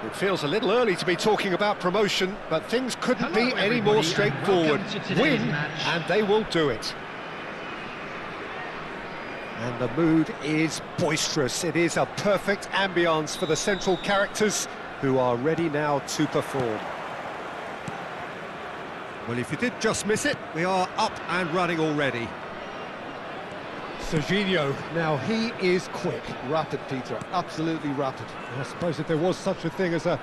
It feels a little early to be talking about promotion, but things couldn't be any more straightforward. Win, and they will do it. And the mood is boisterous. It is a perfect ambience for the central characters, who are ready now to perform. Well, if you did just miss it, we are up and running already. Serginho, now he is quick. Rapid, Peter, absolutely rapid. I suppose if there was such a thing as a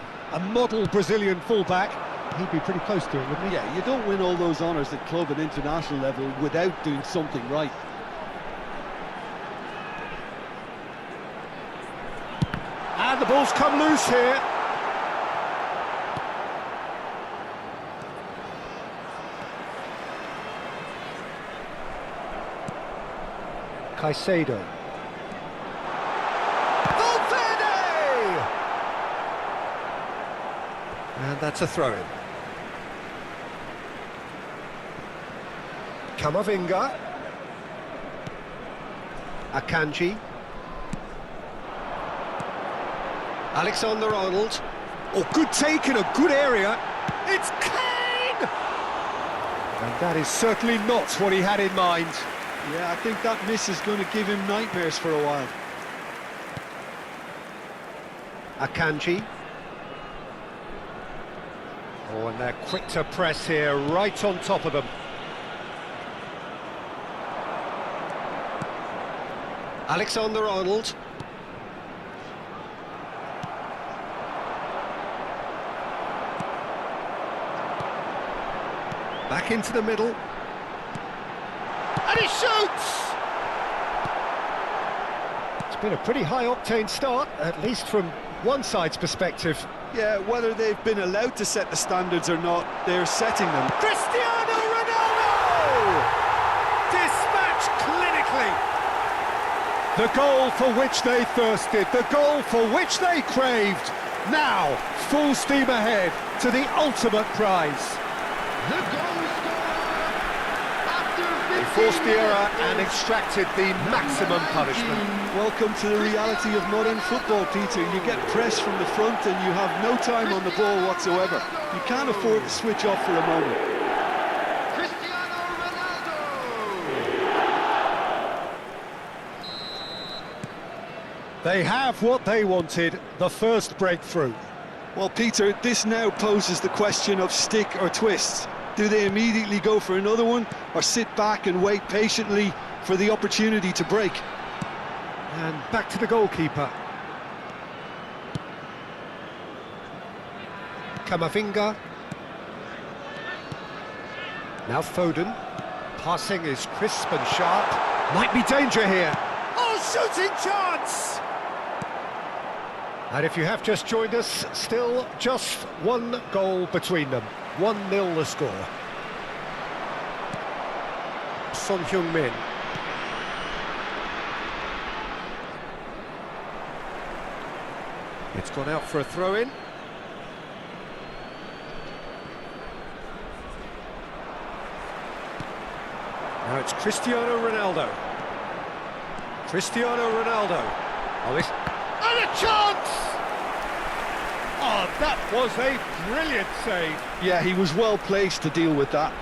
model Brazilian fullback, he'd be pretty close to it, wouldn't he? Yeah, you don't win all those honours at club and international level without doing something right. And the ball's come loose here. Caicedo. Valverde! And that's a throw-in. Camavinga. Akanji. Alexander-Arnold. Oh, good take in a good area. It's Kane! And that is certainly not what he had in mind. Yeah, I think that miss is going to give him nightmares for a while. Akanji. Oh, and they're quick to press here, right on top of them. Alexander-Arnold. Back into the middle. And he shoots! It's been a pretty high-octane start, at least from one side's perspective. Yeah, whether they've been allowed to set the standards or not, they're setting them. Cristiano Ronaldo! Dispatched clinically. The goal for which they thirsted, the goal for which they craved. Now, full steam ahead to the ultimate prize. The goal scorer after 15 They forced the error minutes. and extracted the maximum punishment. Welcome to the reality of modern football, Peter. You get press from the front and you have no time on the ball whatsoever. You can't afford to switch off for a moment. Cristiano Ronaldo. They have what they wanted, the first breakthrough. Well, Peter, this now poses the question of stick or twist. Do they immediately go for another one, or sit back and wait patiently for the opportunity to break? And back to the goalkeeper. Camavinga. Now Foden. Passing is crisp and sharp. Might be danger here. Oh, shooting chance! And if you have just joined us, still just one goal between them. 1-0 the score. Son Heung-min. It's gone out for a throw-in. Now it's Cristiano Ronaldo. Cristiano Ronaldo. Oh, this... And a chance! Oh, that was a brilliant save. Yeah, he was well placed to deal with that.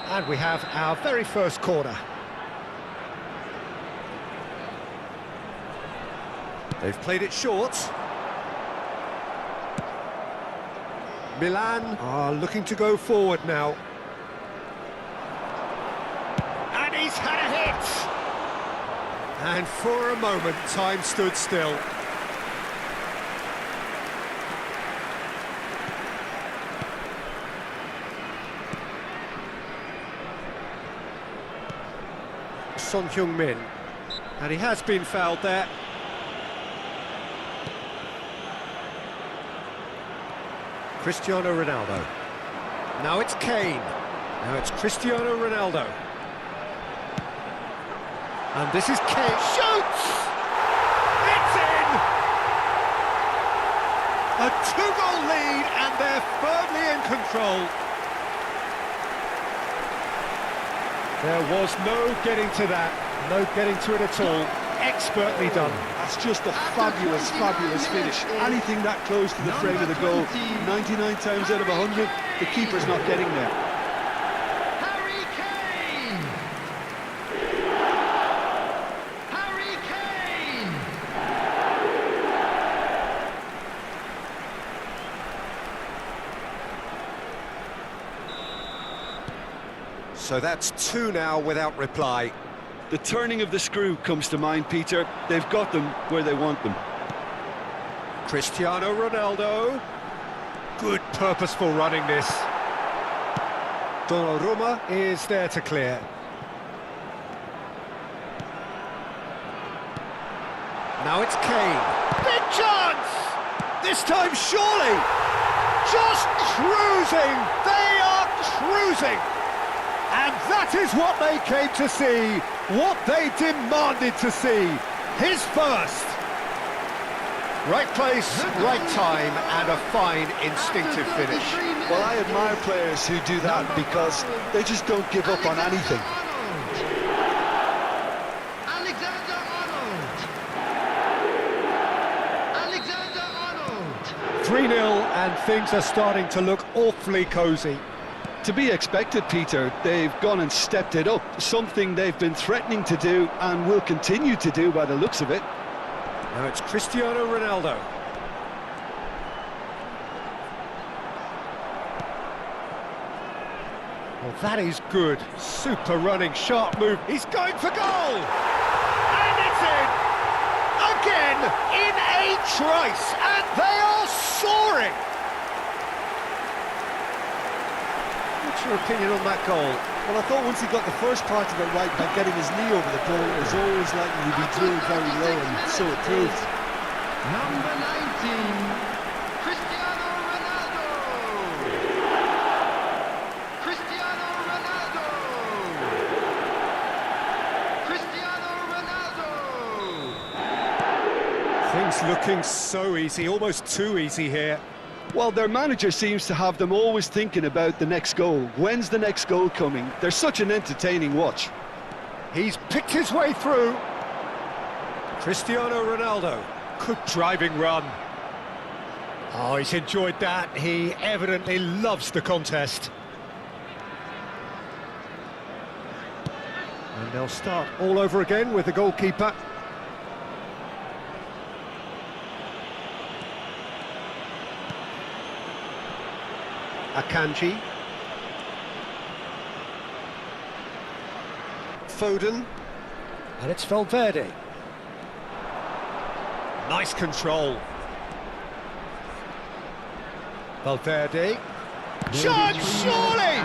And we have our very first corner. They've played it short. Milan are looking to go forward now. And he's had a hit! And for a moment, time stood still. Son Heung-min. And he has been fouled there. Cristiano Ronaldo. Now it's Kane. Now it's Cristiano Ronaldo. And this is Kane. Shoots! It's in! A two-goal lead, and they're firmly in control. There was no getting to that. No getting to it at all. Expertly done. That's just a fabulous, fabulous finish. Anything that close to the frame of the goal, 99 times out of 100, the keeper's not getting there. Harry Kane. Harry Kane. So that's two now without reply. The turning of the screw comes to mind, Peter. They've got them where they want them. Cristiano Ronaldo. Good purposeful running this. Donnarumma is there to clear. Now it's Kane. Big chance! This time surely! Just cruising! They are cruising! And that is what they came to see, what they demanded to see. His first. Right place, right time, and a fine instinctive finish. Well, I admire players who do that because they just don't give up on anything. Alexander Arnold. Alexander Arnold. 3-0, and things are starting to look awfully cosy. To be expected, Peter. They've gone and stepped it up, something they've been threatening to do and will continue to do by the looks of it. Now it's Cristiano Ronaldo. Well, that is good. Super running, sharp move. He's going for goal! And it's in! Again, in a trice, and they are soaring! What's your opinion on that goal? Well, I thought once he got the first part of it right by getting his knee over the ball, it was always likely to be drilled very low, and so it proved. Number 19, Cristiano Ronaldo. Cristiano Ronaldo. Cristiano Ronaldo. Things looking so easy, almost too easy here. Well, their manager seems to have them always thinking about the next goal. When's the next goal coming? They're such an entertaining watch. He's picked his way through. Cristiano Ronaldo. Good driving run. Oh, he's enjoyed that. He evidently loves the contest. And they'll start all over again with the goalkeeper. Akanji. Foden. And it's Valverde. Nice control. Valverde. Chance, surely!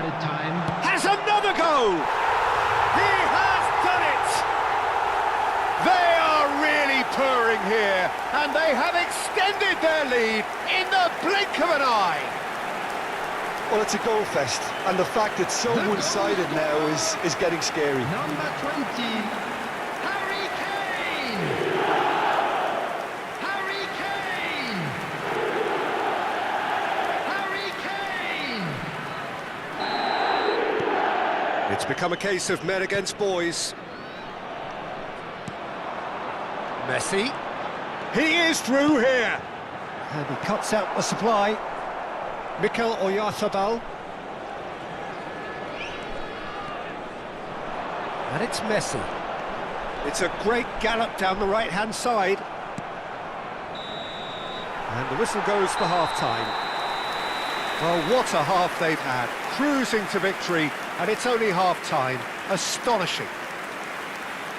Has another go! He has done it! They are really purring here, and they have extended their lead in the blink of an eye. Well, it's a goal fest, and the fact it's so one-sided now is getting scary. Number 20, Harry Kane. Harry Kane. Harry Kane. It's become a case of men against boys. Messi. He is through here. And he cuts out the supply. Mikel Oyarzabal. And it's Messi. It's a great gallop down the right-hand side. And the whistle goes for half-time. Well, what a half they've had. Cruising to victory, and it's only half-time. Astonishing.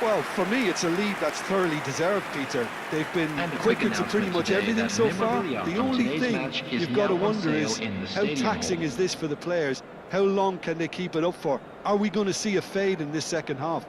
Well, for me, it's a lead that's thoroughly deserved, Peter. They've been And a quick quick into pretty much announcement today everything that so far. memorabilia The from only today's thing match is you've got to now on wonder is, sale in the how stadium taxing hall. is this for the players? How long can they keep it up for? Are we going to see a fade in this second half?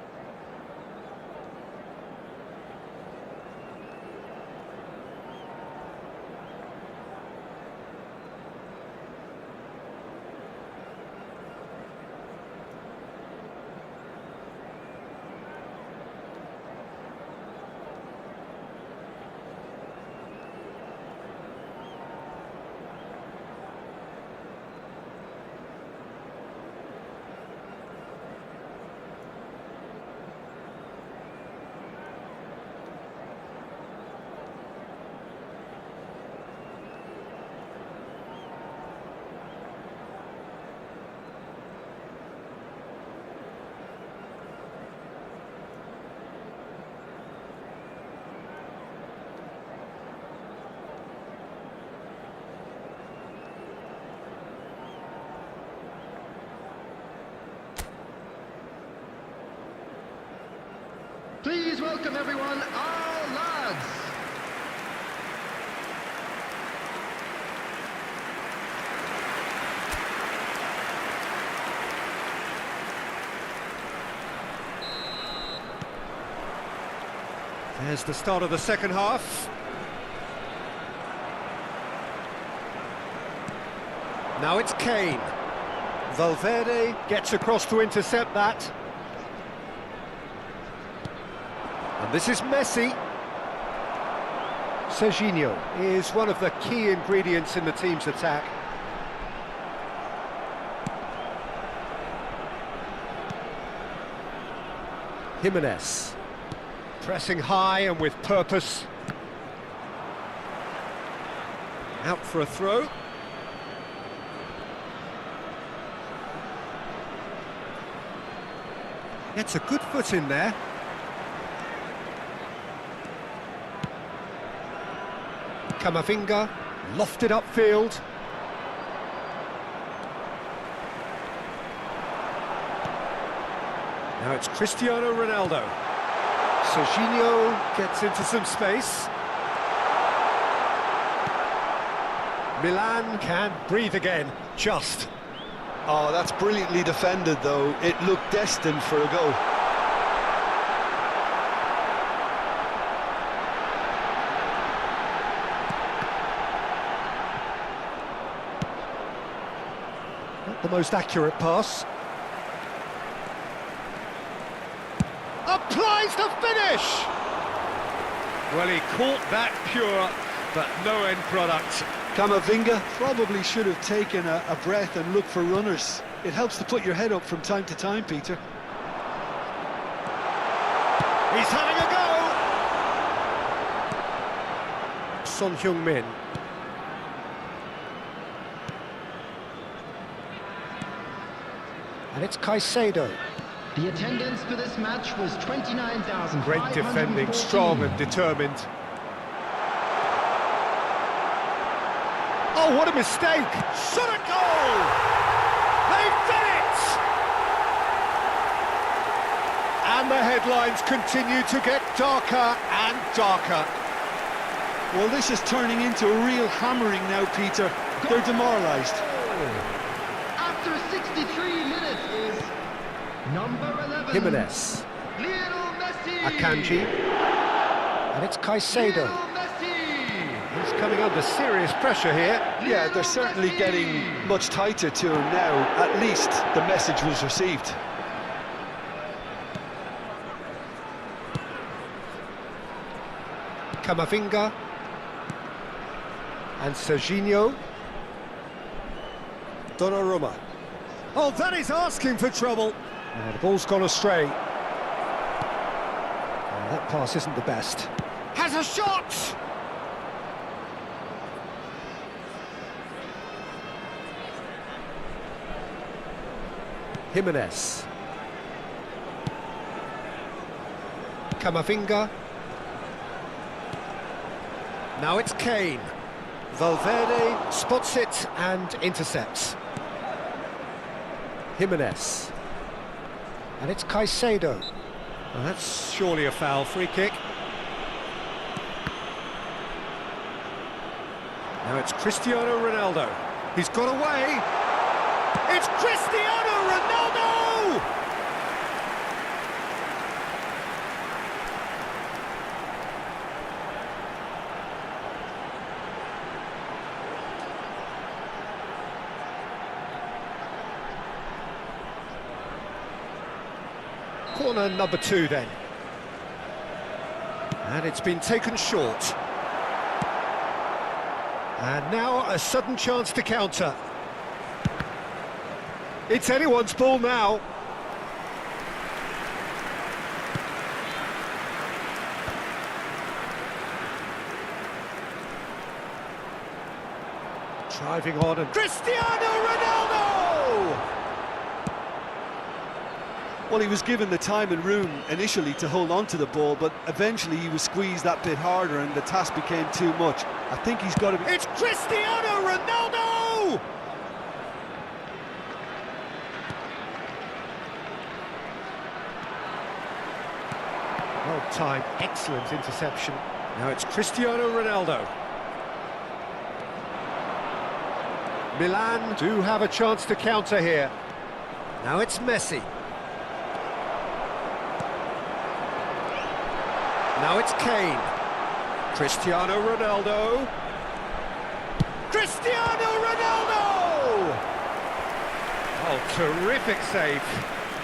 Please welcome everyone, our lads. There's the start of the second half. Now it's Kane. Valverde gets across to intercept that. And this is Messi. Serginho is one of the key ingredients in the team's attack. Jimenez. Pressing high and with purpose. Out for a throw. Gets a good foot in there. Camavinga, lofted upfield. Now it's Cristiano Ronaldo. Serginho gets into some space. Milan can breathe again, just. Oh, that's brilliantly defended, though. It looked destined for a goal. Not the most accurate pass. Applies the finish! Well, he caught that pure, but no end product. Camavinga probably should have taken a breath and looked for runners. It helps to put your head up from time to time, Peter. He's having a go! Son Heung-min. And it's Caicedo. The attendance for this match was 29,000. Great defending, strong and determined. Oh, what a mistake! Shot a goal! They've done it! And the headlines continue to get darker and darker. Well, this is turning into a real hammering now, Peter. They're demoralised. After 63 minutes is number 11. Jimenez. Lionel Messi. Akanji. And it's Caicedo. Lionel Messi. He's coming under serious pressure here. Yeah, they're certainly getting much tighter to him now. At least the message was received. Camavinga. And Serginho. Donnarumma. Oh, that is asking for trouble. Oh, the ball's gone astray. Oh, that pass isn't the best. Has a shot! Jimenez. Camavinga. Now it's Kane. Valverde spots it and intercepts. Jimenez. And it's Caicedo. Well, that's surely a foul. Free kick. Now it's Cristiano Ronaldo. He's got away. It's Cristiano Ronaldo! Corner number 2 then. And it's been taken short. And now a sudden chance to counter. It's anyone's ball now. Driving on and Cristiano Ronaldo! Well, he was given the time and room initially to hold on to the ball, but eventually he was squeezed that bit harder and the task became too much. I think he's got to be... It's Cristiano Ronaldo! Well timed, excellent interception. Now it's Cristiano Ronaldo. Milan do have a chance to counter here. Now it's Messi. Now it's Kane. Cristiano Ronaldo. Cristiano Ronaldo! Oh, terrific save.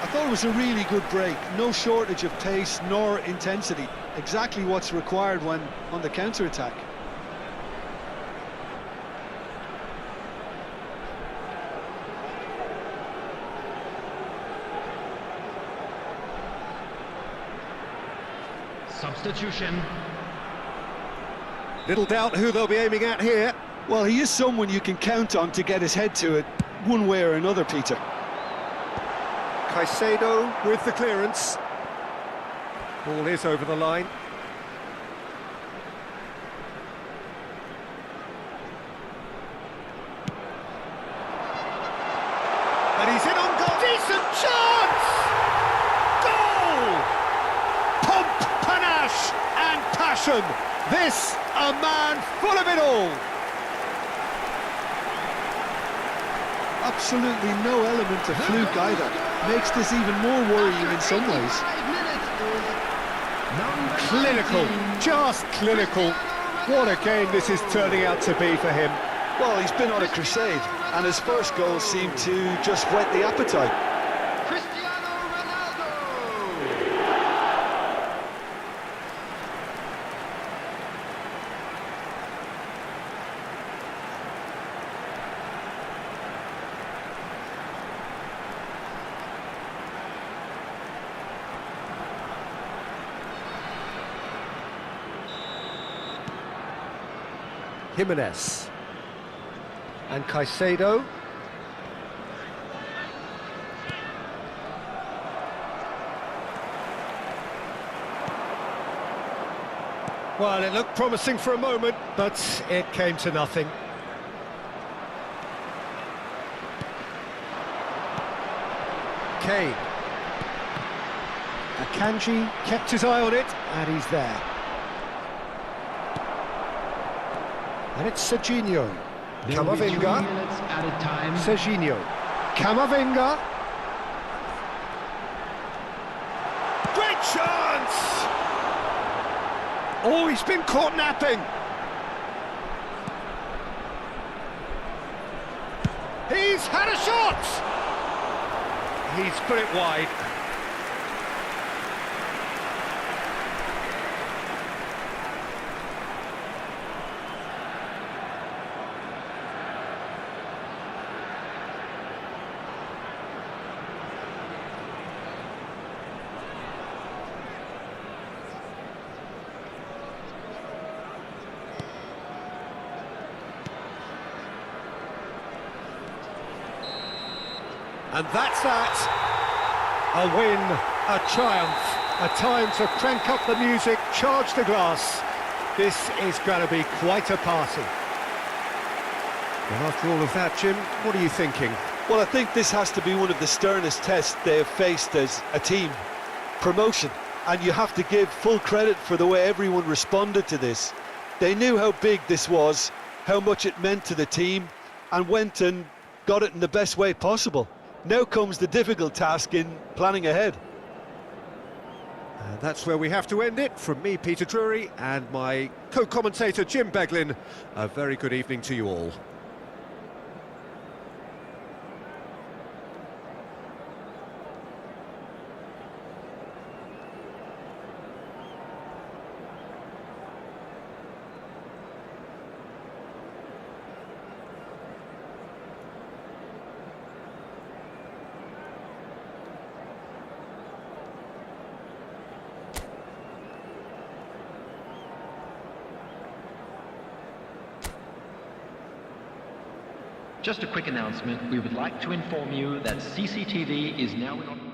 I thought it was a really good break. No shortage of pace nor intensity. Exactly what's required when on the counter-attack. Substitution. Little doubt who they'll be aiming at here. Well, he is someone you can count on to get his head to it, one way or another, Peter. Caicedo with the clearance. Ball is over the line. And he's in on goal. Decent chance! Goal! passion. This, a man full of it all. Absolutely no element of fluke either. Makes this even more worrying in some ways. Clinical, just clinical. What a game this is turning out to be for him. Well, he's been on a crusade, and his first goal seemed to just whet the appetite. Jimenez and Caicedo. Well, it looked promising for a moment, but it came to nothing. Kane. Akanji kept his eye on it, and he's there. And it's Serginho. Camavinga. Serginho. Camavinga. Great chance! Oh, he's been caught napping. He's had a shot! He's put it wide. And that's that. A win, a triumph, a time to crank up the music, charge the glass. This is going to be quite a party. Well, after all of that, Jim, what are you thinking? Well, I think this has to be one of the sternest tests they have faced as a team. Promotion. And you have to give full credit for the way everyone responded to this. They knew how big this was, how much it meant to the team, and went and got it in the best way possible. Now comes the difficult task in planning ahead. And that's where we have to end it. From me, Peter Drury, and my co-commentator, Jim Beglin. A very good evening to you all. Just a quick announcement. We would like to inform you that CCTV is now in operation.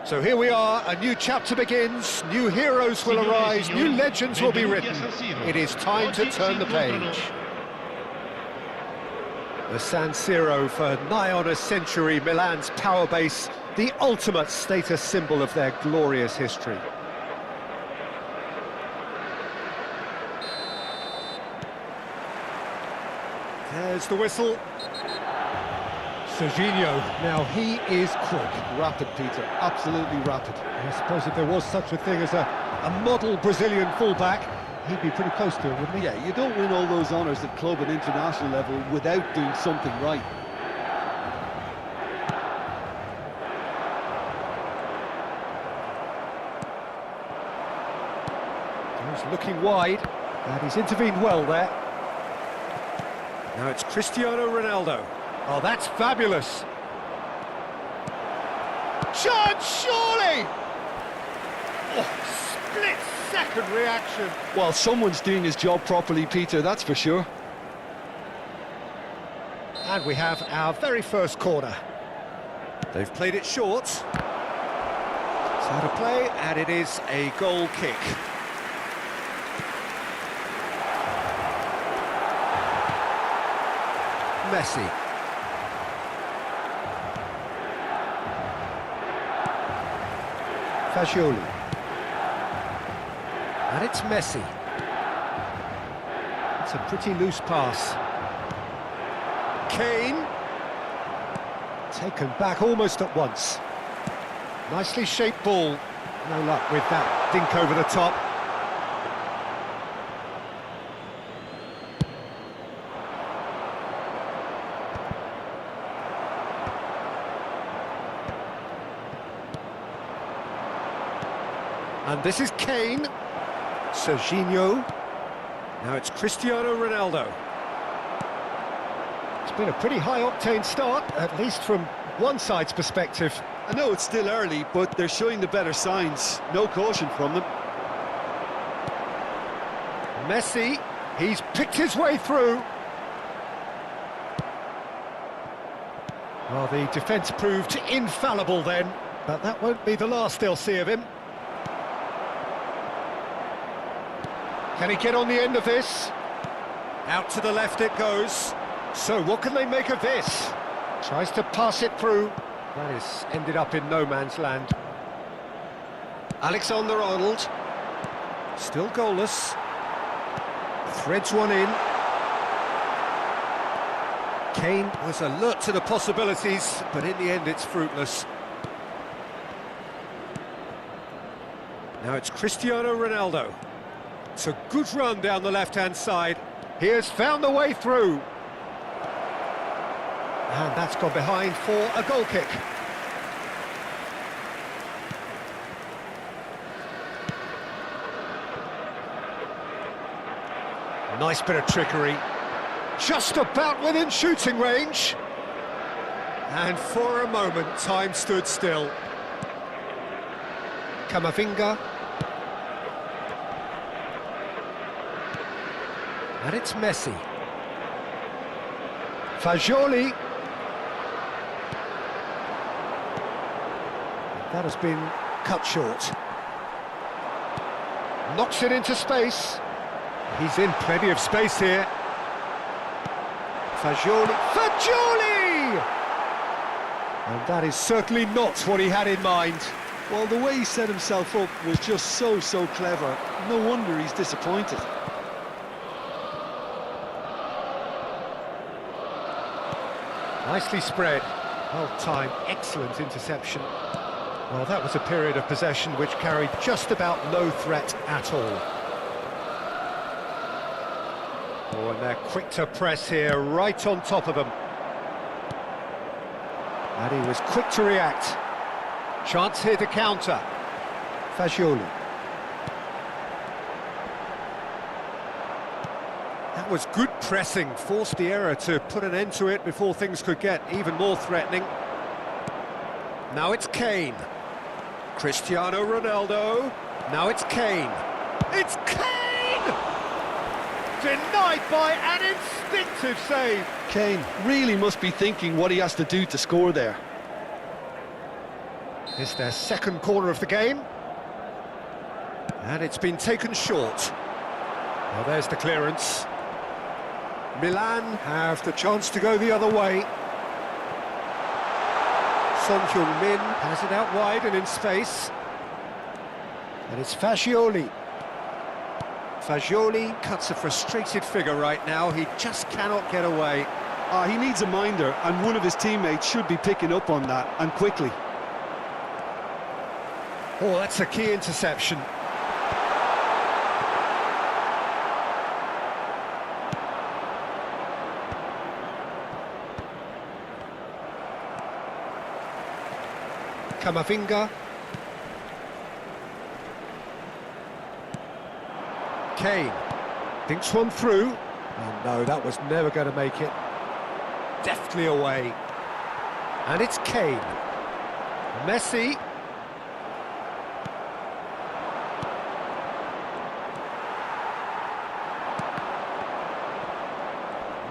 So here we are, a new chapter begins, new heroes will arise, new legends will be written. It is time to turn the page. The San Siro, for nigh on a century, Milan's power base, the ultimate status symbol of their glorious history. There's the whistle. Serginho, now he is quick. Rapid, Peter, absolutely rapid. I suppose if there was such a thing as a model Brazilian fullback, he'd be pretty close to it, wouldn't he? Yeah, you don't win all those honours at club and international level without doing something right. He's looking wide, and he's intervened well there. Now it's Cristiano Ronaldo. Oh, that's fabulous. Chance, surely! Oh, split-second reaction. Well, someone's doing his job properly, Peter, that's for sure. And we have our very first corner. They've played it short. So to play, and it is a goal kick. Messi. Fagioli. And it's Messi. It's a pretty loose pass. Kane. Taken back almost at once. Nicely shaped ball. No luck with that dink over the top. And this is Kane. Serginho. Now it's Cristiano Ronaldo. It's been a pretty high-octane start, at least from one side's perspective. I know it's still early, but they're showing the better signs. No caution from them. Messi, he's picked his way through. Well, the defence proved infallible then, but that won't be the last they'll see of him. Can he get on the end of this? Out to the left it goes. So what can they make of this? Tries to pass it through. That is ended up in no man's land. Alexander-Arnold. Still goalless. Threads one in. Kane was alert to the possibilities, but in the end it's fruitless. Now it's Cristiano Ronaldo. It's a good run down the left-hand side. He has found the way through. And that's gone behind for a goal kick. Nice bit of trickery. Just about within shooting range. And for a moment, time stood still. Camavinga. And it's Messi. Fagioli. That has been cut short. Knocks it into space. He's in plenty of space here. Fagioli. Fagioli! And that is certainly not what he had in mind. Well, the way he set himself up was just so clever. No wonder he's disappointed. Nicely spread. Well timed, excellent interception. Well, that was a period of possession which carried just about no threat at all. Oh, and they're quick to press here, right on top of them. And he was quick to react. Chance here to counter. Fagioli. That was good pressing, forced the error to put an end to it before things could get even more threatening. Now it's Kane. Cristiano Ronaldo. Now it's Kane. It's Kane! Denied by an instinctive save. Kane really must be thinking what he has to do to score there. It's their second corner of the game. And it's been taken short. Well, there's the clearance. Milan have the chance to go the other way. Son Heung-min has it out wide and in space. And it's Fagioli. Fagioli cuts a frustrated figure right now. He just cannot get away. He needs a minder, and one of his teammates should be picking up on that, and quickly. Oh, that's a key interception. Kamavinga. Kane thinks one through. Oh no, that was never going to make it. Deftly away. And it's Kane. Messi.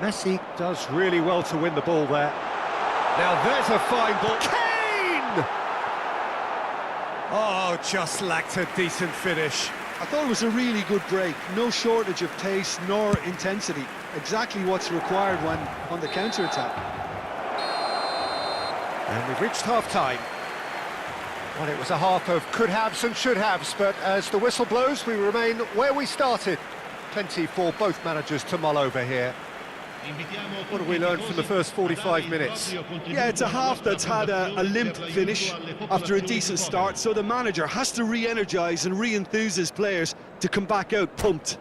Messi does really well to win the ball there. Now there's a fine ball. Kane! Oh, just lacked a decent finish. I thought it was a really good break. No shortage of pace nor intensity. Exactly what's required when on the counter-attack. And we've reached half-time. Well, it was a half of could-haves and should-haves, but as the whistle blows, we remain where we started. Plenty for both managers to mull over here. What have we learned from the first 45 minutes? Yeah, it's a half that's had a limp finish after a decent start, so the manager has to re-energise and re-enthuse his players to come back out pumped.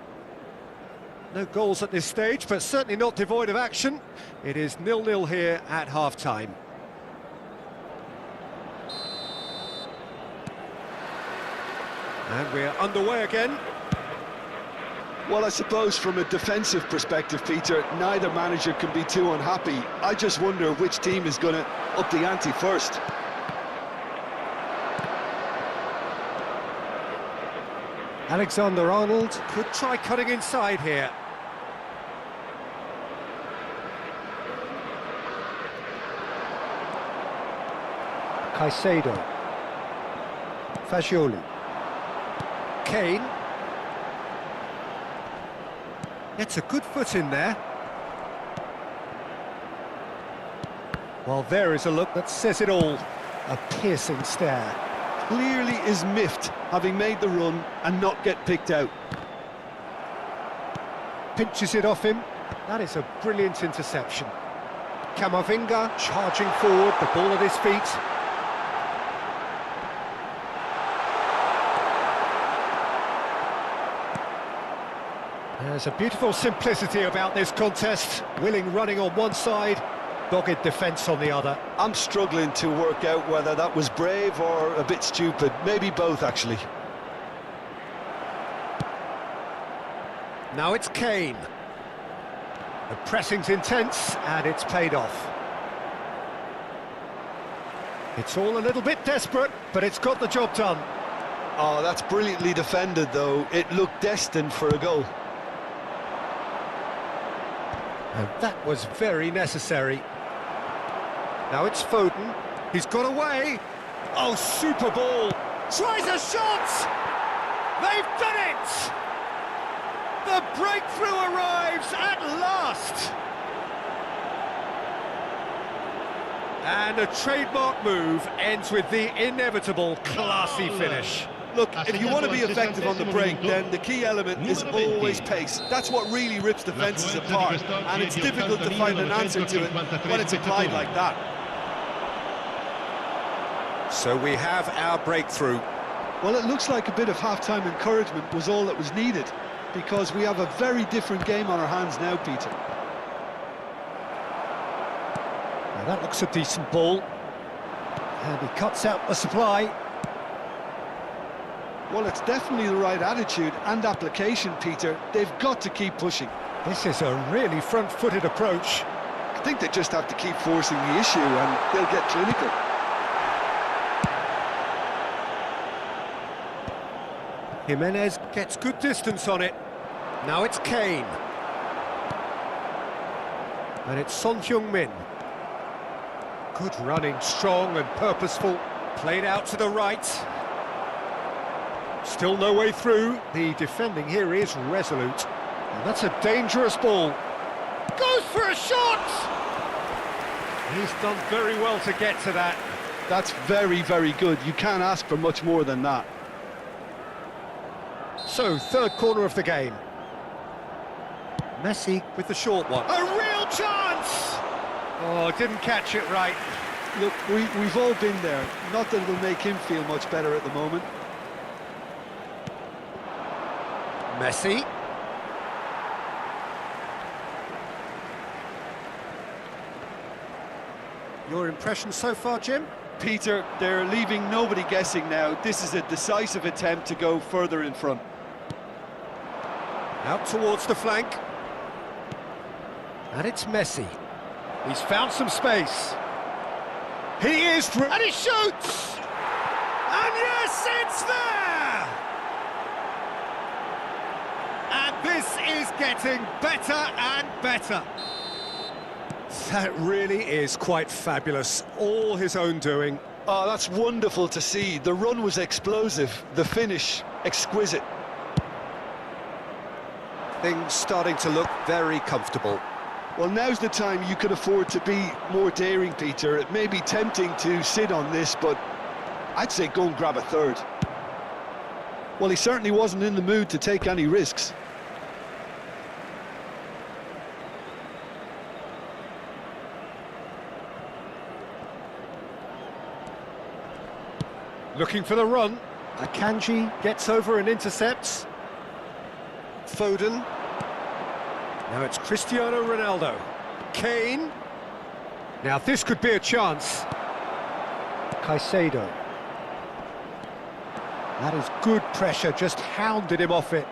No goals at this stage, but certainly not devoid of action. It is 0-0 here at half-time. And we're underway again. Well, I suppose from a defensive perspective, Peter, neither manager can be too unhappy. I just wonder which team is going to up the ante first. Alexander-Arnold could try cutting inside here. Caicedo. Fagioli. Kane. Gets a good foot in there. Well, there is a look that says it all. A piercing stare. Clearly is miffed, having made the run and not get picked out. Pinches it off him. That is a brilliant interception. Kamavinga charging forward, the ball at his feet. There's a beautiful simplicity about this contest. Willing running on one side, dogged defence on the other. I'm struggling to work out whether that was brave or a bit stupid. Maybe both, actually. Now it's Kane. The pressing's intense, and it's paid off. It's all a little bit desperate, but it's got the job done. Oh, that's brilliantly defended, though. It looked destined for a goal. And that was very necessary. Now it's Foden. He's got away. Oh, super ball. Tries a shot! They've done it! The breakthrough arrives at last! And a trademark move ends with the inevitable classy finish. Look, if you want to be effective on the break, then the key element is always pace. That's what really rips defences apart, and it's difficult to find an answer to it when it's applied like that. So we have our breakthrough. Well, it looks like a bit of half-time encouragement was all that was needed, because we have a very different game on our hands now, Peter. Now that looks a decent ball. And he cuts out the supply. Well, it's definitely the right attitude and application, Peter. They've got to keep pushing. This is a really front-footed approach. I think they just have to keep forcing the issue and they'll get clinical. Jimenez gets good distance on it. Now it's Kane. And it's Son Heung-min. Good running, strong and purposeful. Played out to the right. Still no way through. The defending here is resolute. And that's a dangerous ball. Goes for a shot! He's done very well to get to that. That's very, very good. You can't ask for much more than that. So, third corner of the game. Messi with the short one. A real chance! Oh, didn't catch it right. Look, we've all been there. Not that it'll make him feel much better at the moment. Messi. Your impression so far, Jim? Peter, they're leaving nobody guessing now. This is a decisive attempt to go further in front. Out towards the flank. And it's Messi. He's found some space. He is through. And he shoots! And yes, it's there! And this is getting better and better. That really is quite fabulous. All his own doing. Oh, that's wonderful to see. The run was explosive, the finish exquisite. Things starting to look very comfortable. Well, now's the time you can afford to be more daring, Peter. It may be tempting to sit on this, but I'd say go and grab a third. Well, he certainly wasn't in the mood to take any risks. Looking for the run. Akanji gets over and intercepts. Foden. Now it's Cristiano Ronaldo. Kane. Now this could be a chance. Caicedo. That is good pressure, just hounded him off it.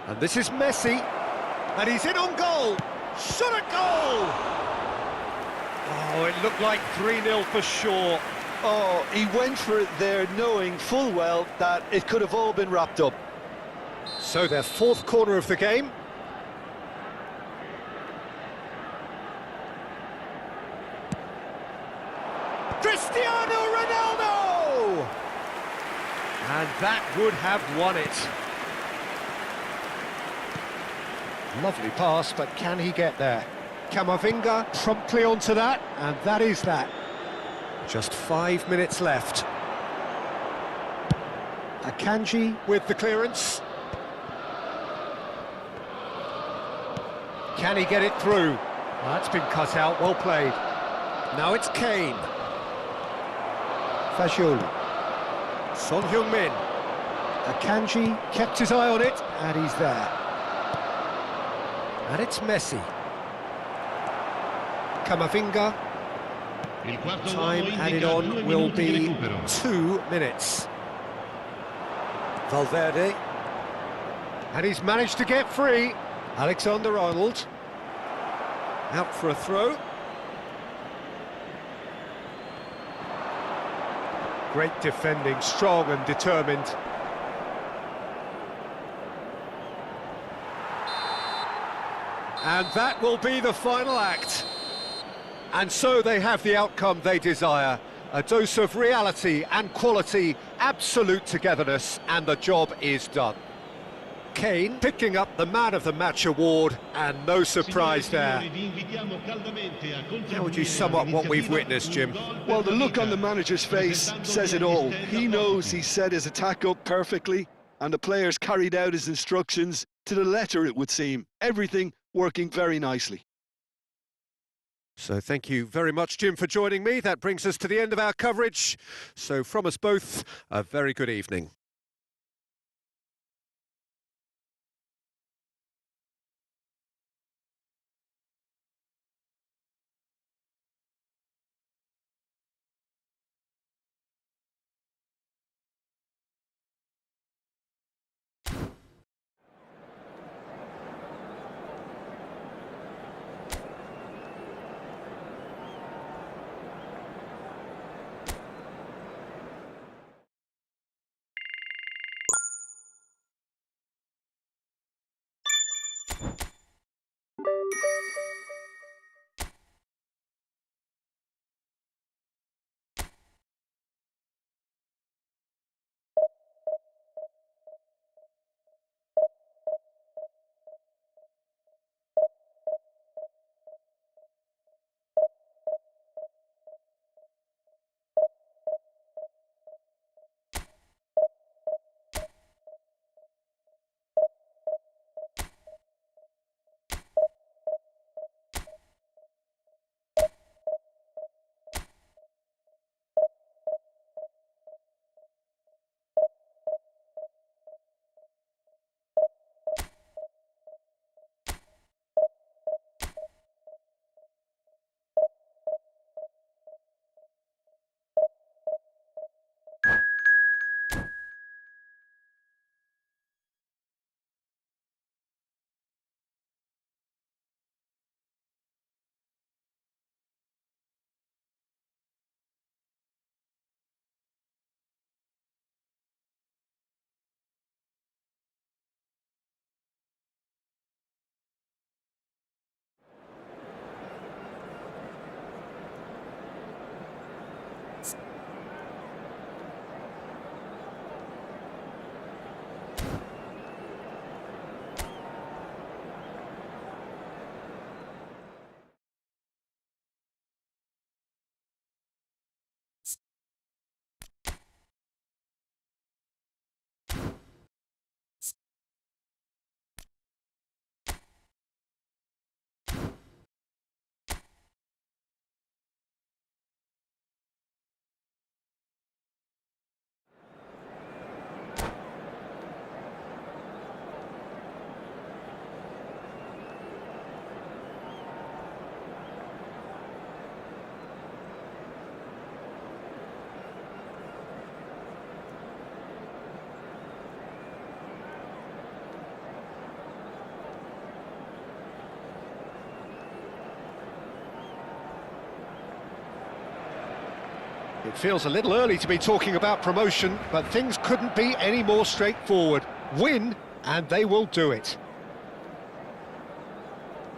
And this is Messi. And he's in on goal. Shot at goal! Oh, it looked like 3-0 for sure. Oh, he went for it there, knowing full well that it could have all been wrapped up. So their fourth corner of the game. Cristiano Ronaldo! And that would have won it. Lovely pass, but can he get there? Camavinga promptly onto that, and that is that. Just 5 minutes left. Akanji with the clearance. Can he get it through? That's been cut out, well played. Now it's Kane. Fagioli. Son Heung-min. Akanji kept his eye on it, and he's there. And it's Messi. Camavinga. Time added on will be 2 minutes. Valverde. And he's managed to get free. Alexander-Arnold. Out for a throw. Great defending, strong and determined. And that will be the final act. And so they have the outcome they desire. A dose of reality and quality, absolute togetherness, and the job is done. Kane picking up the Man of the Match award, and no surprise there. How would you sum up what we've witnessed, Jim? Well, the look on the manager's face says it all. He knows he set his attack up perfectly, and the players carried out his instructions to the letter, it would seem. Everything working very nicely. So thank you very much, Jim, for joining me. That brings us to the end of our coverage. So from us both, a very good evening. It feels a little early to be talking about promotion, but things couldn't be any more straightforward. Win, and they will do it.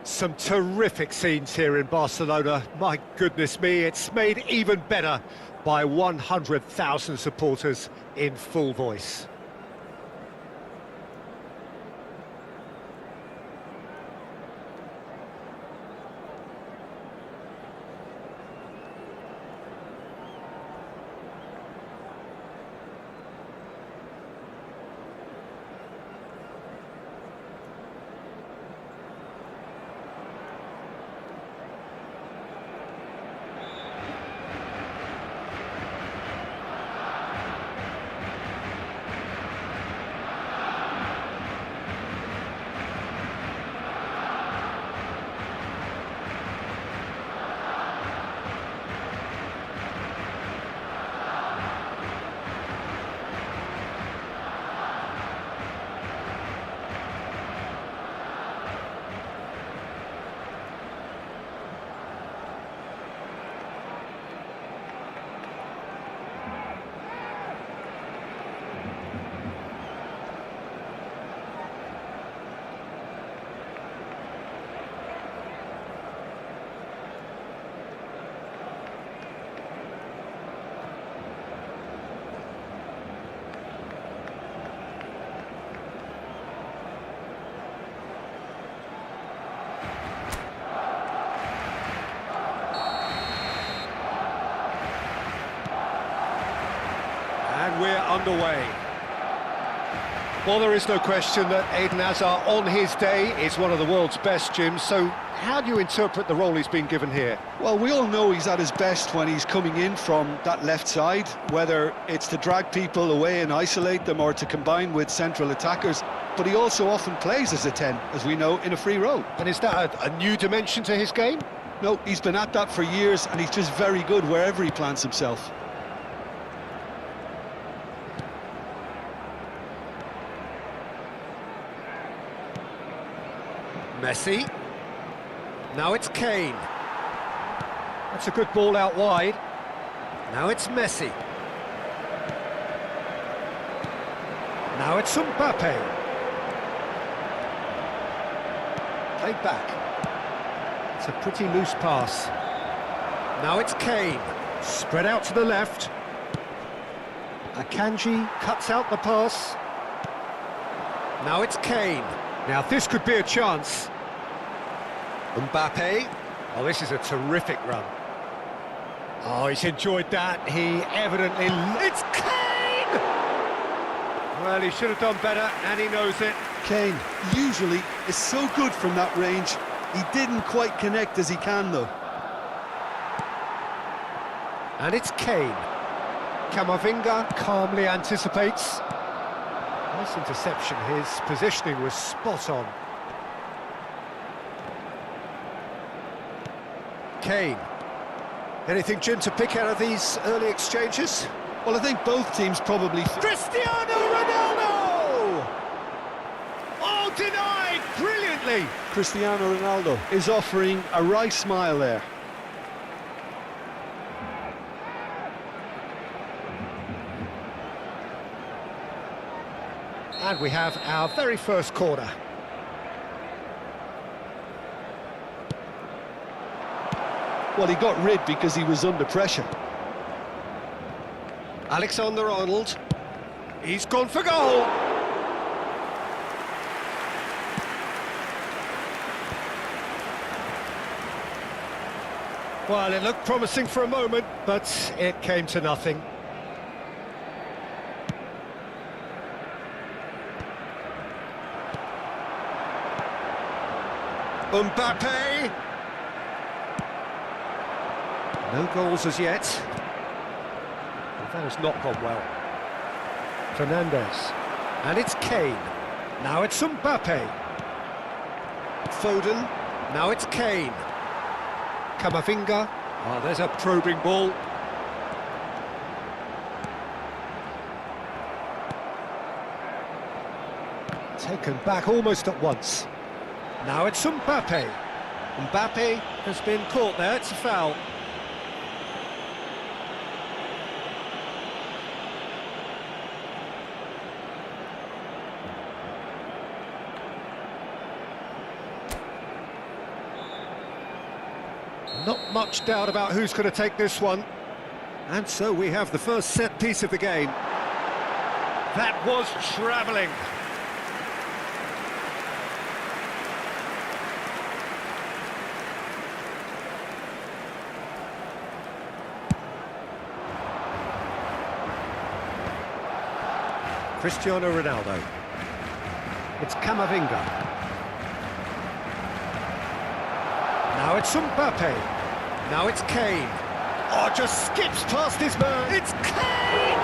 Some terrific scenes here in Barcelona. My goodness me, it's made even better by 100,000 supporters in full voice. And we're underway. Well, there is no question that Eden Hazard, on his day, is one of the world's best, Jim. So how do you interpret the role he's been given here? Well, we all know he's at his best when he's coming in from that left side, whether it's to drag people away and isolate them or to combine with central attackers. But he also often plays as a 10, as we know, in a free role. And is that a new dimension to his game? No, he's been at that for years, and he's just very good wherever he plants himself. Messi. Now it's Kane. That's a good ball out wide. Now it's Messi. Now it's Mbappe. Played back. It's a pretty loose pass. Now it's Kane. Spread out to the left. Akanji cuts out the pass. Now it's Kane. Now this could be a chance. Mbappe. Oh, this is a terrific run. Oh, he's enjoyed that. He evidently... It's Kane! Well, he should have done better, and he knows it. Kane usually is so good from that range. He didn't quite connect as he can, though. And it's Kane. Camavinga calmly anticipates. Nice interception. His positioning was spot on. Kane. Anything, Jim, to pick out of these early exchanges? Well, I think both teams probably... Cristiano Ronaldo! Oh, denied brilliantly! Cristiano Ronaldo is offering a wry smile there. And we have our very first corner. Well, he got rid because he was under pressure. Alexander-Arnold. He's gone for goal! Well, it looked promising for a moment, but it came to nothing. Mbappe! No goals as yet. That has not gone well. Fernandes. And it's Kane. Now it's Mbappe. Foden. Now it's Kane. Camavinga. Oh, there's a probing ball. Taken back almost at once. Now it's Mbappe. Mbappe has been caught there, it's a foul. Not much doubt about who's going to take this one. And so we have the first set piece of the game. That was travelling. Cristiano Ronaldo. It's Camavinga. Now it's Mbappe. Now it's Kane. Oh, just skips past his man. It's Kane!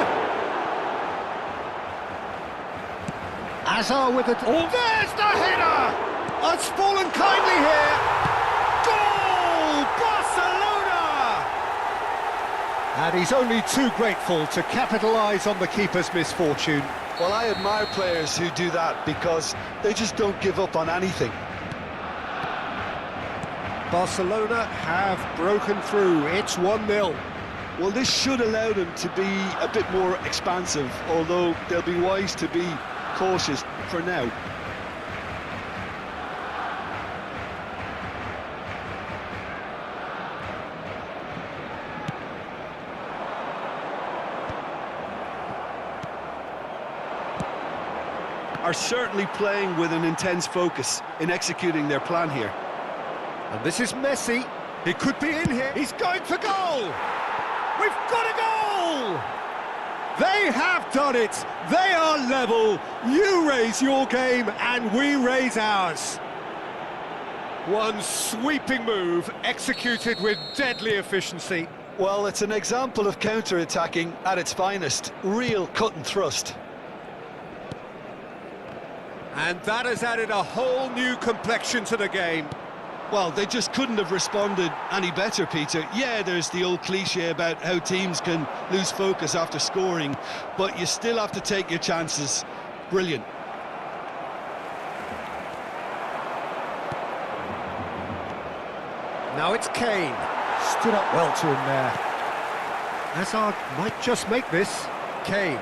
Hazard with it. Oh, there's the header! It's fallen kindly here. Goal! Barcelona! And he's only too grateful to capitalise on the keeper's misfortune. Well, I admire players who do that because they just don't give up on anything. Barcelona have broken through. It's 1-0. Well, this should allow them to be a bit more expansive, although they'll be wise to be cautious for now. Are certainly playing with an intense focus in executing their plan here. And this is Messi. He could be in here. He's going for goal. We've got a goal. They have done it. They are level. You raise your game and we raise ours. One sweeping move executed with deadly efficiency. Well, it's an example of counter-attacking at its finest. Real cut and thrust. And that has added a whole new complexion to the game. Well, they just couldn't have responded any better, Peter. Yeah, there's the old cliche about how teams can lose focus after scoring, but you still have to take your chances. Brilliant. Now it's Kane. Stood up well to him there. Hazard might just make this. Kane.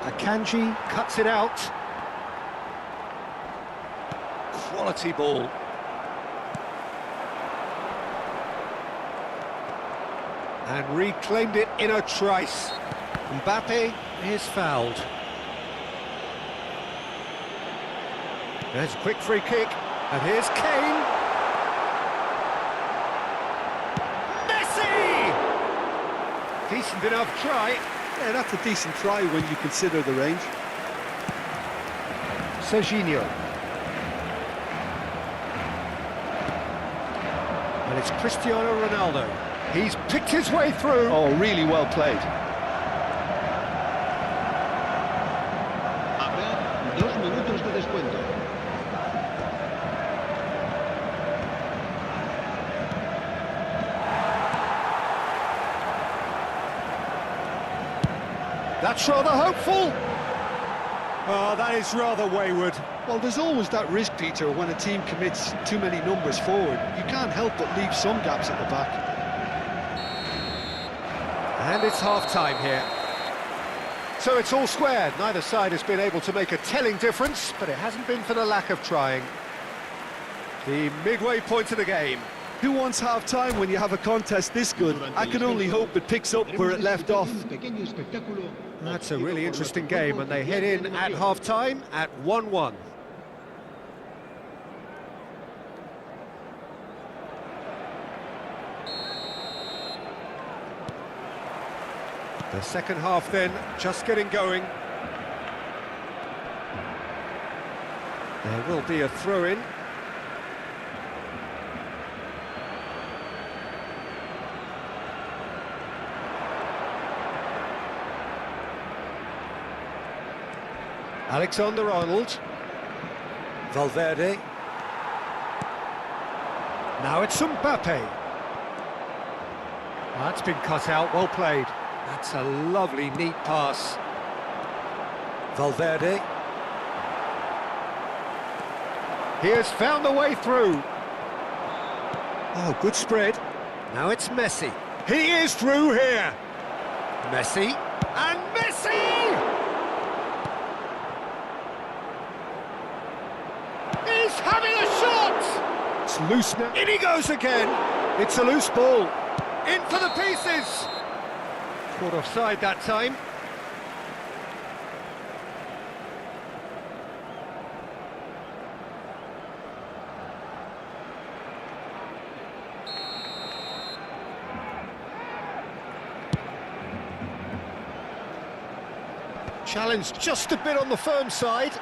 Akanji cuts it out. Quality ball. And reclaimed it in a trice. Mbappe is fouled. There's a quick free kick. And here's Kane. Messi! Decent enough try. Yeah, that's a decent try when you consider the range. Serginho. And it's Cristiano Ronaldo. He's picked his way through. Oh, really well played. Habrá 2 minutos de descuento. That's rather hopeful. Oh, that is rather wayward. Well, there's always that risk, Peter, when a team commits too many numbers forward. You can't help but leave some gaps at the back. And it's half-time here. So it's all square. Neither side has been able to make a telling difference, but it hasn't been for the lack of trying. The midway point of the game. Who wants half-time when you have a contest this good? I can only hope it picks up where it left off. That's a really interesting game, and they head in at half-time at 1-1. The second half then, just getting going. There will be a throw-in. Alexander-Arnold. Valverde. Now it's Mbappe. That's been cut out, well played. That's a lovely, neat pass. Valverde. He has found the way through. Oh, good spread. Now it's Messi. He is through here. Messi. And Messi! He's having a shot! It's loose now. In he goes again. It's a loose ball. In for the pieces. Caught offside that time. Challenge just a bit on the firm side.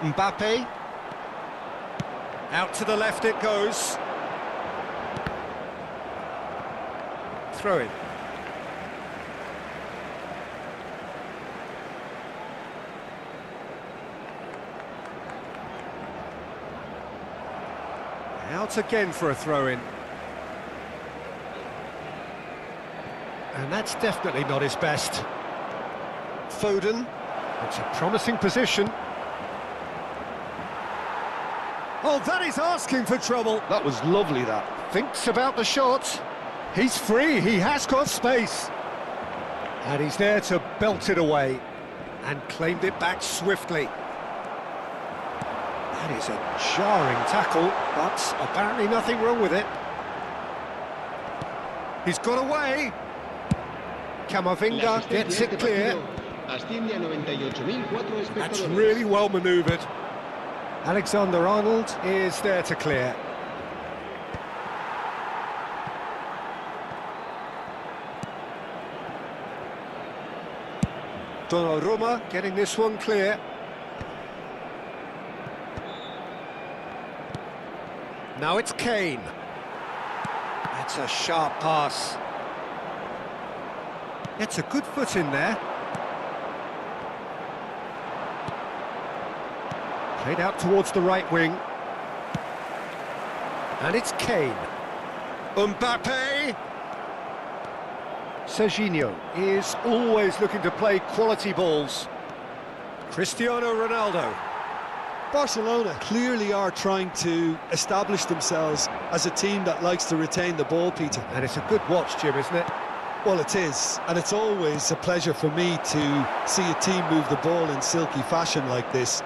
Mbappe. Out to the left it goes. Throw in. Out again for a throw-in. And that's definitely not his best. Foden. It's a promising position. Oh, that is asking for trouble. That was lovely, that. Thinks about the shot. He's free, he has got space. And he's there to belt it away. And claimed it back swiftly. That is a jarring tackle, but apparently nothing wrong with it. He's got away. Camavinga gets it clear. That's really well manoeuvred. Alexander-Arnold is there to clear. Donnarumma getting this one clear. Now it's Kane. That's a sharp pass. It's a good foot in there. Played out towards the right wing. And it's Kane. Mbappe! Serginho is always looking to play quality balls. Cristiano Ronaldo. Barcelona clearly are trying to establish themselves as a team that likes to retain the ball, Peter. And it's a good watch, Jim, isn't it? Well, it is, and it's always a pleasure for me to see a team move the ball in silky fashion like this.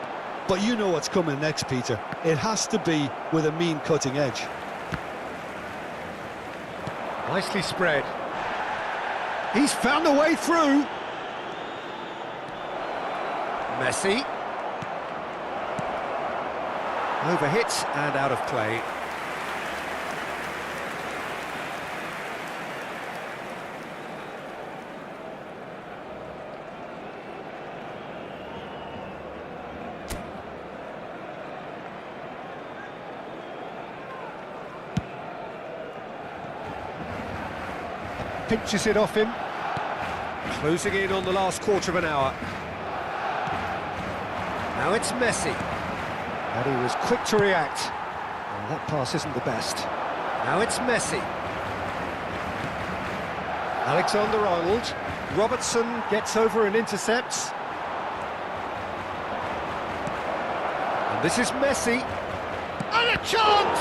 But you know what's coming next, Peter. It has to be with a mean cutting edge. Nicely spread. He's found a way through. Messi. Overhit and out of play. Pinches it off him. Closing in on the last quarter of an hour. Now it's Messi. And he was quick to react. Well, that pass isn't the best. Now it's Messi. Alexander-Arnold. Robertson gets over and intercepts. And this is Messi. And a chance!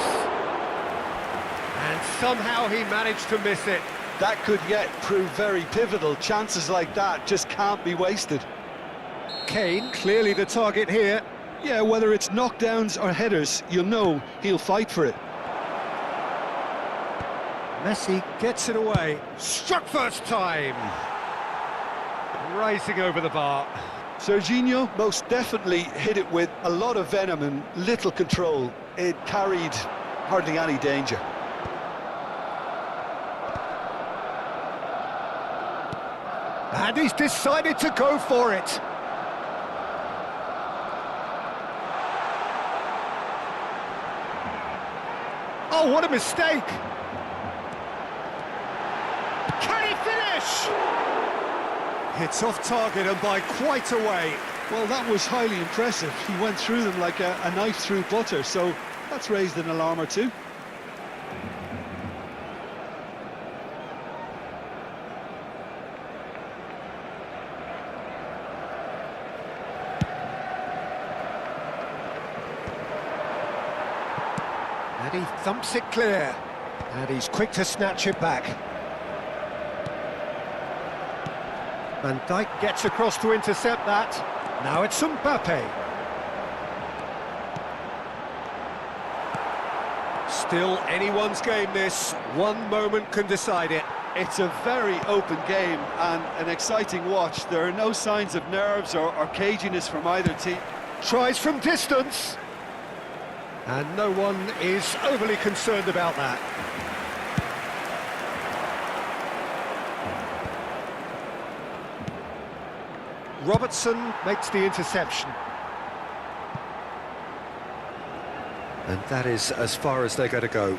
And somehow he managed to miss it. That could yet prove very pivotal. Chances like that just can't be wasted. Kane, clearly the target here. Yeah, whether it's knockdowns or headers, you'll know he'll fight for it. Messi gets it away. Struck first time. Rising over the bar. Serginho most definitely hit it with a lot of venom and little control. It carried hardly any danger. And he's decided to go for it. Oh, what a mistake! Can he finish? It's off target and by quite a way. Well, that was highly impressive. He went through them like a knife through butter, so that's raised an alarm or two. And he thumps it clear. And he's quick to snatch it back. Van Dijk gets across to intercept that. Now it's Mbappe. Still anyone's game, this. One moment can decide it. It's a very open game and an exciting watch. There are no signs of nerves or caginess from either team. Tries from distance. And no one is overly concerned about that. Robertson makes the interception. And that is as far as they're going to go.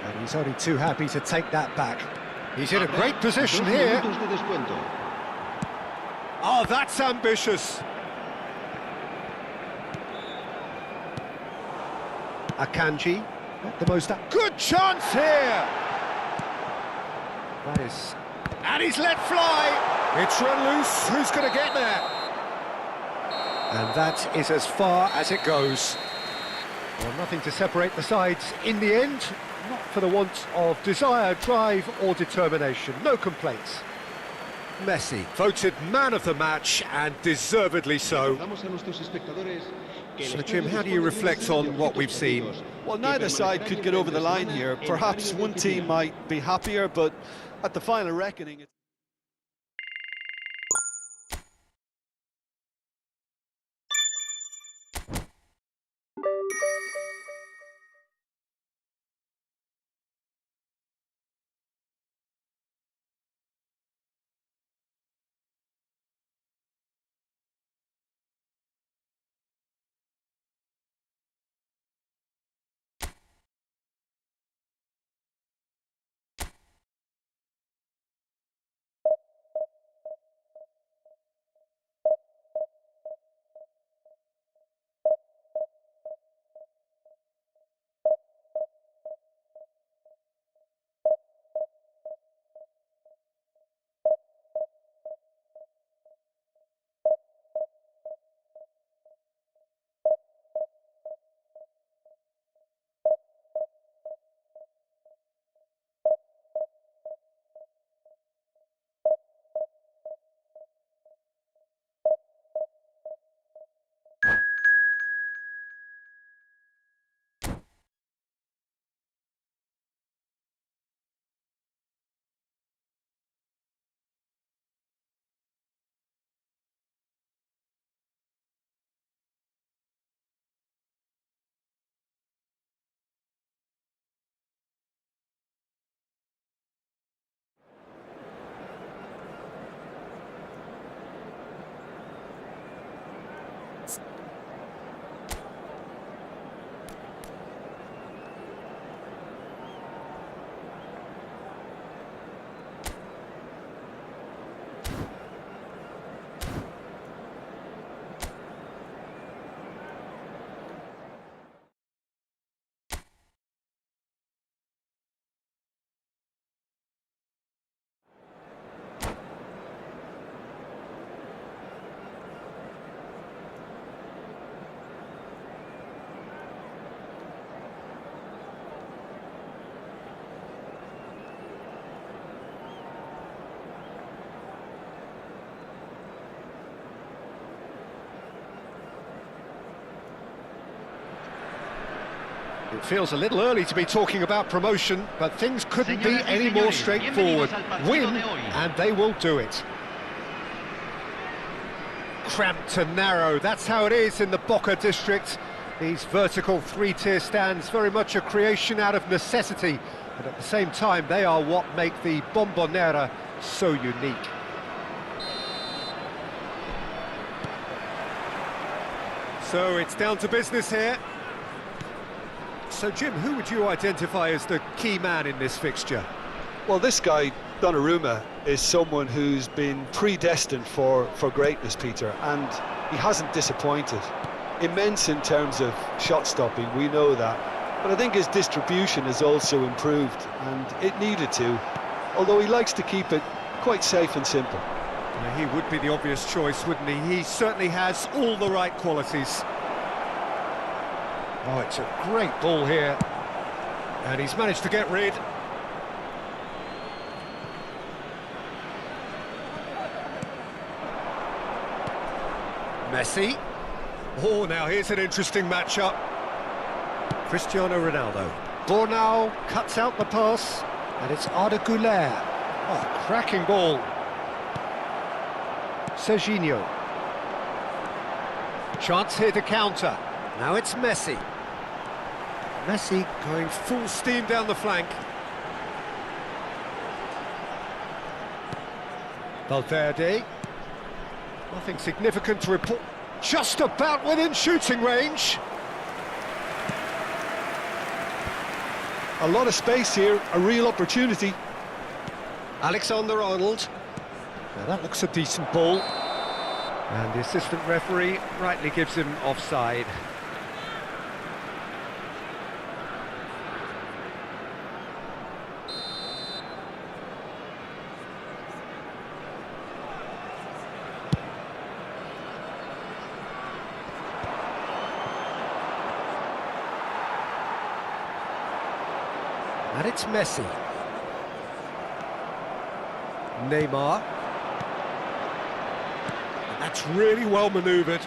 And he's only too happy to take that back. He's in a great position here. Oh, that's ambitious. Akanji, not the most... Good chance here! That is... And he's let fly! It's run loose, who's going to get there? And that is as far as it goes. Well, nothing to separate the sides in the end, not for the want of desire, drive or determination, no complaints. Messi, voted man of the match, and deservedly so. So, Jim, how do you reflect on what we've seen? Well, neither side could get over the line here. Perhaps one team might be happier, but at the final reckoning... It feels a little early to be talking about promotion, but things couldn't be any more straightforward. Win, and they will do it. Cramped and narrow, that's how it is in the Boca district. These vertical three-tier stands, very much a creation out of necessity, but at the same time they are what make the Bombonera so unique. So it's down to business here. So, Jim, who would you identify as the key man in this fixture? Well, this guy, Donnarumma, is someone who's been predestined for greatness, Peter, and he hasn't disappointed. Immense in terms of shot stopping, we know that, but I think his distribution has also improved, and it needed to, although he likes to keep it quite safe and simple. Yeah, he would be the obvious choice, wouldn't he? He certainly has all the right qualities. Oh, it's a great ball here. And he's managed to get rid. Messi. Oh, now here's an interesting matchup. Cristiano Ronaldo. Bornau cuts out the pass, and it's Arda Güler. Oh, cracking ball. Serginho. Chance here to counter. Now it's Messi. Messi going full steam down the flank. Valverde. Nothing significant to report. Just about within shooting range. A lot of space here, a real opportunity. Alexander-Arnold. Now that looks a decent ball. And the assistant referee rightly gives him offside. And it's Messi. Neymar. And that's really well manoeuvred.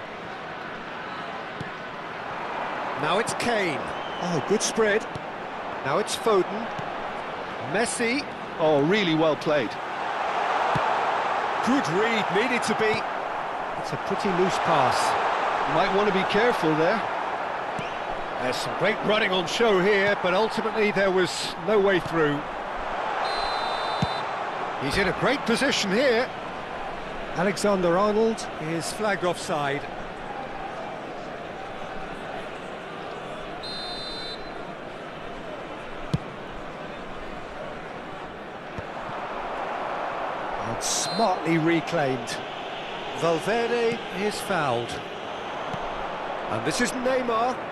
Now it's Kane. Oh, good spread. Now it's Foden. Messi. Oh, really well played. Good read, needed to be. It's a pretty loose pass. Might want to be careful there. There's some great running on show here, but ultimately there was no way through. He's in a great position here. Alexander-Arnold is flagged offside. And smartly reclaimed. Valverde is fouled. And this is Neymar.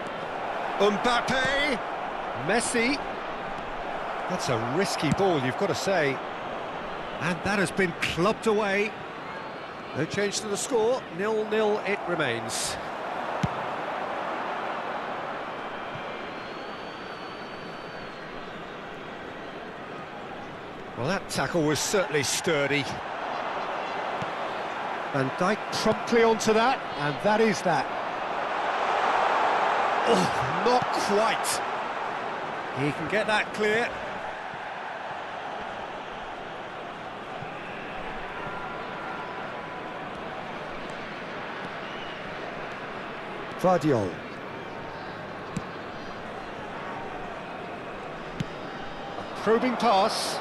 Mbappe, Messi. That's a risky ball, you've got to say. And that has been clubbed away. No change to the score, 0-0 it remains. Well, that tackle was certainly sturdy. Van Dijk promptly onto that, and that is that. Oh, not quite. He can get that clear. Vardiol. A probing pass.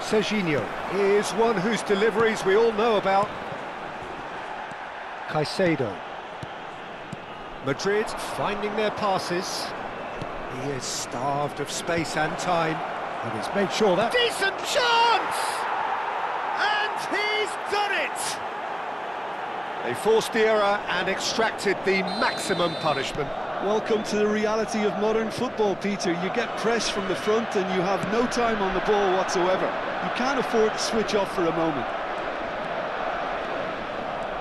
Serginho is one whose deliveries we all know about. Caicedo. Madrid finding their passes. He is starved of space and time, and he's made sure that... Decent chance! And he's done it! They forced the error and extracted the maximum punishment. Welcome to the reality of modern football, Peter. You get pressed from the front and you have no time on the ball whatsoever. You can't afford to switch off for a moment.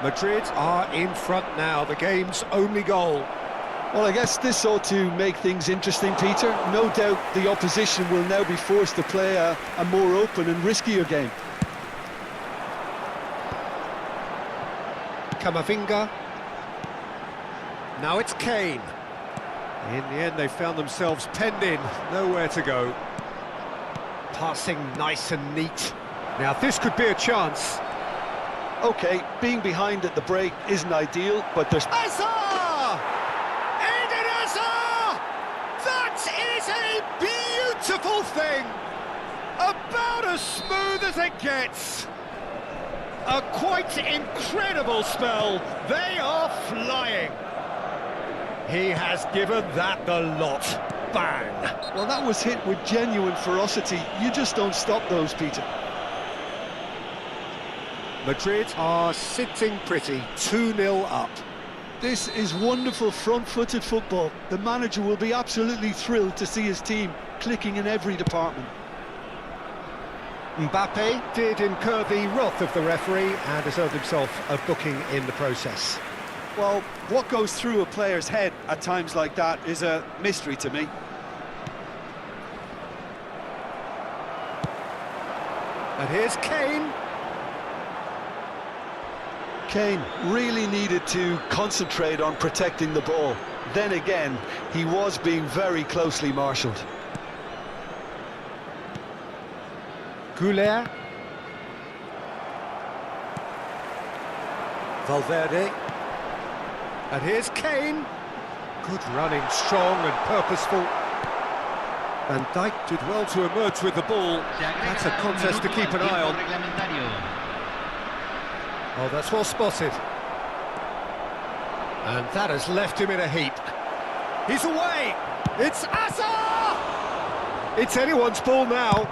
Madrid are in front now, the game's only goal. Well, I guess this ought to make things interesting, Peter. No doubt the opposition will now be forced to play a more open and riskier game. Camavinga. Now it's Kane. In the end, they found themselves penned in, nowhere to go. Passing nice and neat. Now, this could be a chance. OK, being behind at the break isn't ideal, but there's... Hazard! Eden Hazard! That is a beautiful thing! About as smooth as it gets. A quite incredible spell. They are flying. He has given that the lot. Bang! Well, that was hit with genuine ferocity. You just don't stop those, Peter. Madrid are sitting pretty, 2-0 up. This is wonderful front-footed football. The manager will be absolutely thrilled to see his team clicking in every department. Mbappe did incur the wrath of the referee and deserved himself a booking in the process. Well, what goes through a player's head at times like that is a mystery to me. And here's Kane. Kane really needed to concentrate on protecting the ball. Then again, he was being very closely marshalled. Goulet. Valverde. And here's Kane. Good running, strong and purposeful. Van Dijk did well to emerge with the ball. That's a contest to keep an eye on. Oh, that's well spotted. And that has left him in a heap. He's away! It's Asa! It's anyone's ball now.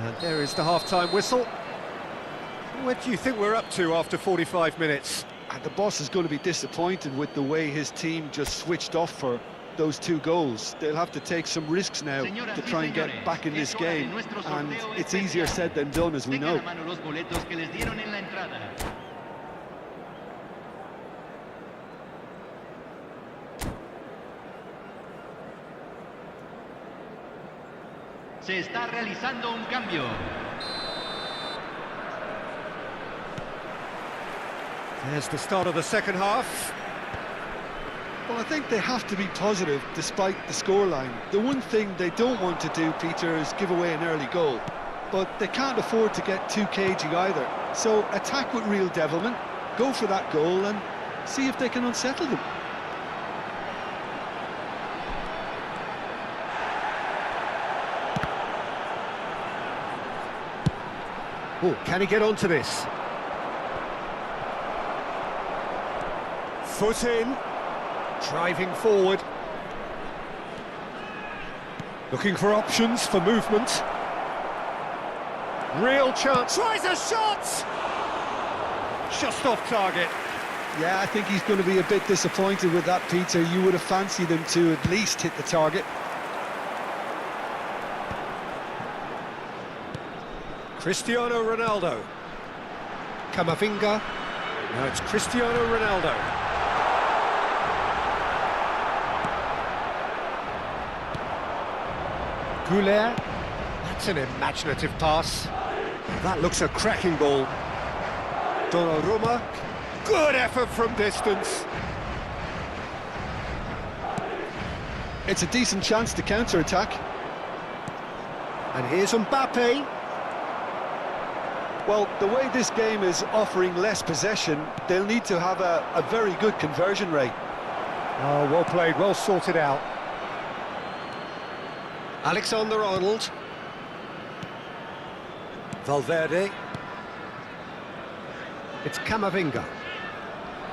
And there is the half-time whistle. What do you think we're up to after 45 minutes? And the boss is going to be disappointed with the way his team just switched off for those 2 goals. They'll have to take some risks now to try and get back in this game, and it's easier said than done, as we know. Se está realizando un cambio. There's the start of the second half. Well, I think they have to be positive despite the scoreline. The one thing they don't want to do, Peter, is give away an early goal. But they can't afford to get too cagey either. So attack with real devilment, go for that goal and see if they can unsettle them. Oh, can he get onto this? Foot in, driving forward. Looking for options for movement. Real chance, tries a shot! Just off target. Yeah, I think he's going to be a bit disappointed with that, Peter. You would have fancied him to at least hit the target. Cristiano Ronaldo. Camavinga. Now it's Cristiano Ronaldo. Goulet. That's an imaginative pass. That looks a cracking ball. Donnarumma. Good effort from distance. It's a decent chance to counter-attack. And here's Mbappe. Well, the way this game is offering less possession, they'll need to have a very good conversion rate. Oh, well played, well sorted out. Alexander-Arnold. Valverde. It's Camavinga.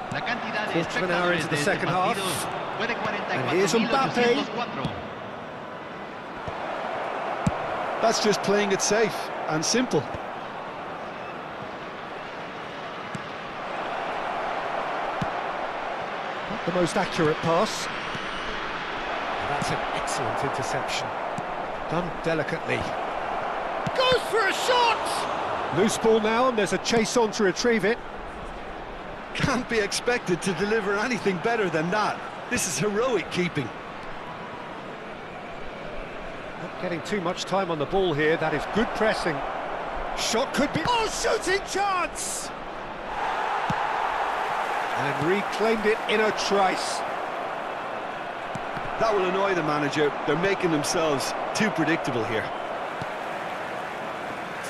Quarter of an hour into the second half. And here's Mbappe. That's just playing it safe and simple. Not the most accurate pass. That's an excellent interception. Done delicately. Goes for a shot! Loose ball now, and there's a chase on to retrieve it. Can't be expected to deliver anything better than that. This is heroic keeping. Not getting too much time on the ball here. That is good pressing. Shot could be... Oh, shooting chance! And reclaimed it in a trice. That will annoy the manager. They're making themselves too predictable here.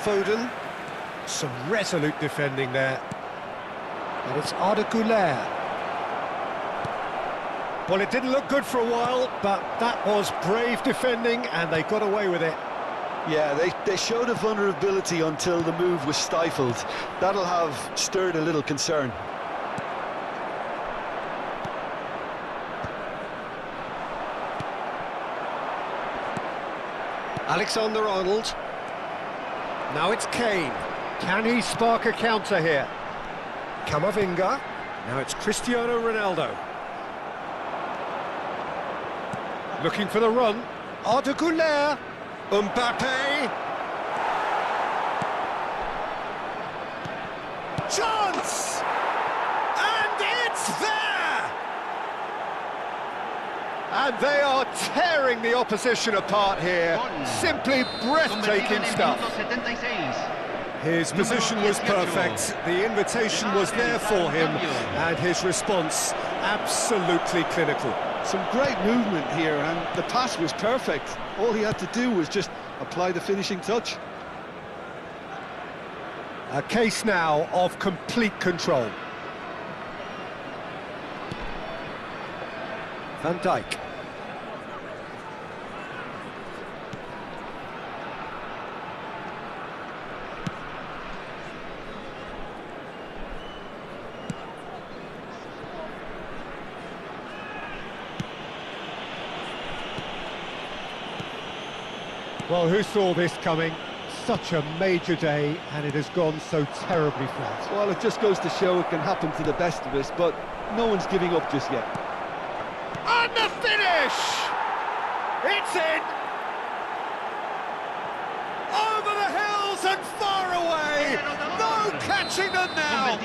Foden. Some resolute defending there. And it's Arda Güler. Well, it didn't look good for a while, but that was brave defending, and they got away with it. Yeah, they showed a vulnerability until the move was stifled. That'll have stirred a little concern. Alexander-Arnold. Now it's Kane. Can he spark a counter here? Camavinga. Now it's Cristiano Ronaldo. Looking for the run. Arda Güler. Mbappe. Chance! And it's there! And they are tearing the opposition apart here. Simply breathtaking stuff. His position was perfect, the invitation was there for him, and his response absolutely clinical. Some great movement here, and the pass was perfect. All he had to do was just apply the finishing touch. A case now of complete control. Van Dijk. Well, who saw this coming? Such a major day, and it has gone so terribly flat. Well, it just goes to show it can happen to the best of us, but no one's giving up just yet. And the finish! It's in! Over the hills and far away! No catching them now!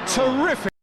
Terrific!